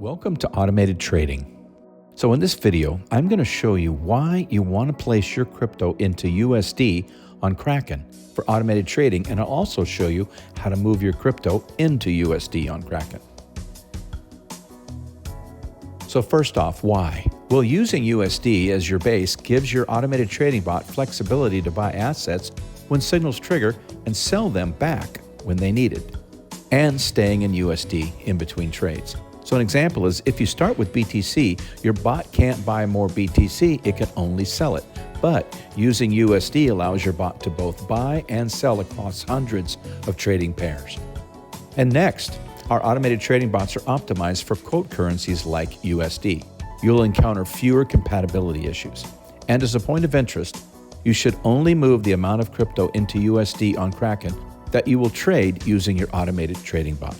Welcome to Automated Trading. So in this video, I'm going to show you why you want to place your crypto into USD on Kraken for automated trading, and I'll also show you how to move your crypto into USD on Kraken. So first off, why? Well, using USD as your base gives your automated trading bot flexibility to buy assets when signals trigger and sell them back when they need it, and staying in USD in between trades. So an example is if you start with BTC, your bot can't buy more BTC, it can only sell it. But using USD allows your bot to both buy and sell across hundreds of trading pairs. And next, our automated trading bots are optimized for quote currencies like USD. You'll encounter fewer compatibility issues. And as a point of interest, you should only move the amount of crypto into USD on Kraken that you will trade using your automated trading bot.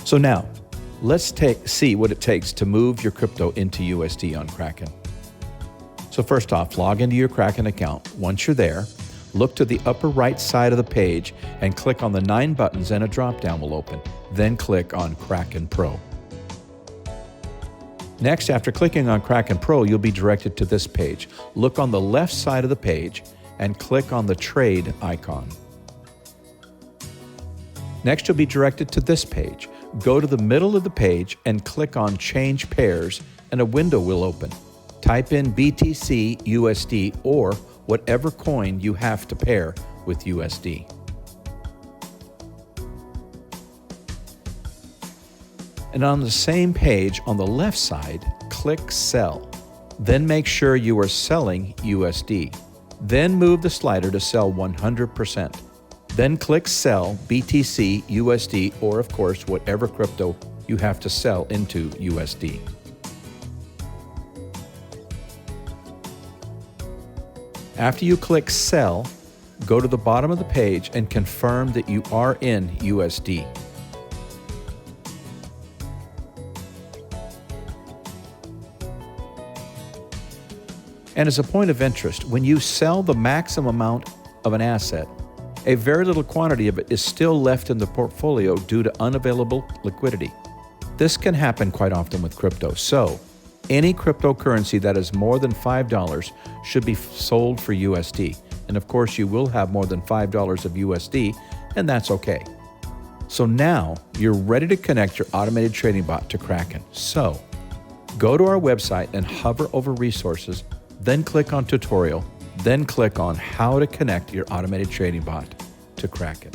So now, let's see what it takes to move your crypto into USD on Kraken. So first off, log into your Kraken account. Once you're there, look to the upper right side of the page and click on the 9 buttons and a drop-down will open. Then click on Kraken Pro. Next, after clicking on Kraken Pro, you'll be directed to this page. Look on the left side of the page and click on the trade icon. Next, you'll be directed to this page. Go to the middle of the page and click on Change Pairs, and a window will open. Type in BTC, USD, or whatever coin you have to pair with USD. And on the same page on the left side, click Sell. Then make sure you are selling USD. Then move the slider to sell 100%. Then click Sell BTC, USD, or of course, whatever crypto you have to sell into USD. After you click Sell, go to the bottom of the page and confirm that you are in USD. And as a point of interest, when you sell the maximum amount of an asset, a very little quantity of it is still left in the portfolio due to unavailable liquidity. This can happen quite often with crypto. So, any cryptocurrency that is more than $5 should be sold for USD. And of course, you will have more than $5 of USD, and that's okay. So now you're ready to connect your automated trading bot to Kraken. So, go to our website and hover over Resources, then click on Tutorial, then click on How to Connect Your Automated Trading Bot to Kraken.